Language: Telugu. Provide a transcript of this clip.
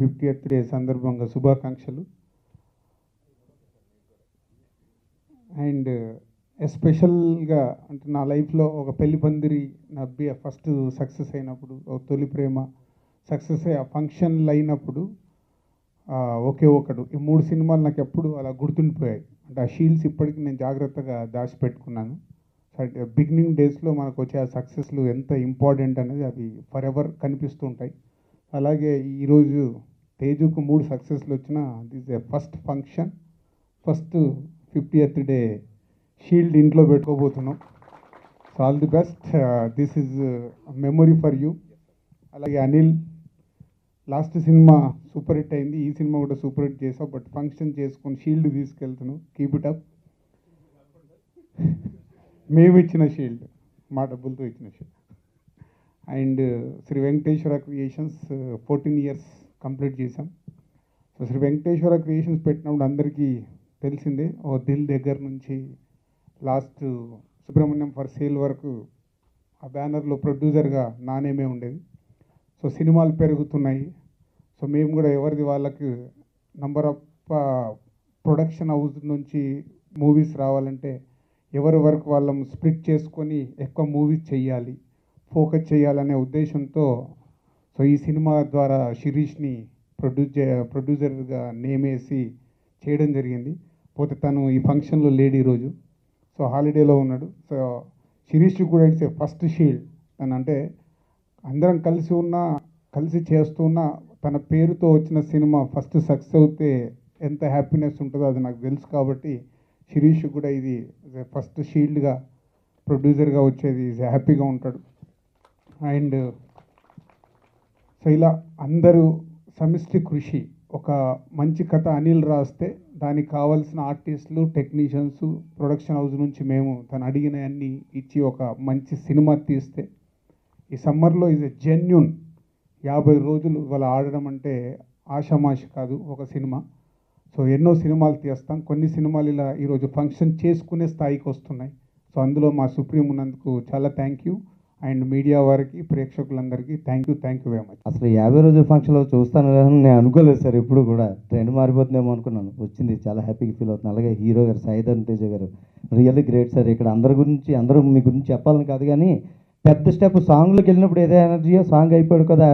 50th డే సందర్భంగా శుభాకాంక్షలు. అండ్ ఎస్పెషల్గా అంటే నా లైఫ్లో ఒక పెళ్లి పందిరి నా ఫస్ట్ సక్సెస్ అయినప్పుడు, ఒక తొలి ప్రేమ సక్సెస్ అయ్యి ఆ ఫంక్షన్లు అయినప్పుడు ఒకే ఒకడు ఈ 3 సినిమాలు నాకు ఎప్పుడు అలా గుర్తుండిపోయాయి. అంటే ఆ షీల్డ్స్ ఇప్పటికీ నేను జాగ్రత్తగా దాచిపెట్టుకున్నాను. బిగినింగ్ డేస్లో మనకు వచ్చే ఆ సక్సెస్లు ఎంత ఇంపార్టెంట్ అనేది అవి ఫర్ ఎవర్ కనిపిస్తూ ఉంటాయి. అలాగే ఈరోజు తేజుకు 3 సక్సెస్లు వచ్చిన this A first function, first 50th day shield ఇంట్లో పెట్టుకోబోతున్నాం. So all the best, this is memory for you. అలాగే Anil, last cinema super hit అయింది, ఈ సినిమా కూడా సూపర్ హిట్ చేసావు, బట్ ఫంక్షన్ చేసుకొని షీల్డ్ తీసుకెళ్తున్నావు, కీప్ ఇట్ అప్. మేము ఇచ్చిన షీల్డ్, మా డబ్బులతో ఇచ్చిన shield. And Sri Venkateswara creations 14 years complete చేసాం. సో శ్రీ వెంకటేశ్వర క్రియేషన్స్ పెట్టినప్పుడు అందరికీ తెలిసిందే, ఓ దిల్ దగ్గర నుంచి లాస్ట్ సుబ్రహ్మణ్యం ఫర్ సేల్ వరకు ఆ బ్యానర్లో ప్రొడ్యూసర్గా నా నేమే ఉండేది. సో సినిమాలు పెరుగుతున్నాయి, సో మేము కూడా ఎవరిది వాళ్ళకి నంబర్ ఆఫ్ ప్రొడక్షన్ హౌస్ నుంచి మూవీస్ రావాలంటే ఎవరి వరకు వాళ్ళం స్ప్లిట్ చేసుకొని ఎక్కువ మూవీస్ చేయాలి, ఫోకస్ చేయాలనే ఉద్దేశంతో సో ఈ సినిమా ద్వారా శిరీష్ని ప్రొడ్యూసర్గా నేమేసి చేయడం జరిగింది. పోతే తను ఈ ఫంక్షన్లో లేడు ఈరోజు, సో హాలిడేలో ఉన్నాడు. సో శిరీష్ కూడా ఇట్స్ ఏ ఫస్ట్ షీల్డ్. తను అంటే అందరం కలిసి చేస్తున్న తన పేరుతో వచ్చిన సినిమా ఫస్ట్ సక్సెస్ అవుతే ఎంత హ్యాపీనెస్ ఉంటుందో అది నాకు తెలుసు. కాబట్టి శిరీష్ కూడా ఇది ఫస్ట్ షీల్డ్గా ప్రొడ్యూసర్గా వచ్చేది హ్యాపీగా ఉంటాడు. అండ్ సో ఇలా అందరూ సమిష్టి కృషి, ఒక మంచి కథ అనిల్ రాస్తే దానికి కావాల్సిన ఆర్టిస్టులు, టెక్నీషియన్స్, ప్రొడక్షన్ హౌస్ నుంచి మేము తను అడిగినవన్నీ ఇచ్చి ఒక మంచి సినిమా తీస్తే ఈ సమ్మర్లో ఈజ్ ఎ జెన్యూన్ 50 రోజులు ఇవాళ ఆడడం అంటే ఆషామాషి కాదు ఒక సినిమా. సో ఎన్నో సినిమాలు తీస్తాం, కొన్ని సినిమాలు ఇలా ఈరోజు ఫంక్షన్ చేసుకునే స్థాయికి వస్తున్నాయి. సో అందులో మా సుప్రీం ఉన్నందుకు చాలా థ్యాంక్ యూ. అండ్ మీడియా వారికి, ప్రేక్షకులందరికీ థ్యాంక్ యూ వెరీ మచ్. అసలు 50 రోజుల ఫంక్షన్లో చూస్తాను కానీ నేను అనుకోలేదు సార్, ఎప్పుడు కూడా ట్రెండ్ మారిపోతుందేమో అనుకున్నాను. వచ్చింది, చాలా హ్యాపీగా ఫీల్ అవుతుంది. అలాగే హీరో గారు సాయిధరమ్ తేజ గారు రియల్లీ గ్రేట్ సార్. ఇక్కడ అందరూ మీ గురించి చెప్పాలని కాదు కానీ పెద్ద స్టెప్ సాంగ్లోకి వెళ్ళినప్పుడు ఏదో ఎనర్జీయో సాంగ్ అయిపోయాడు కదా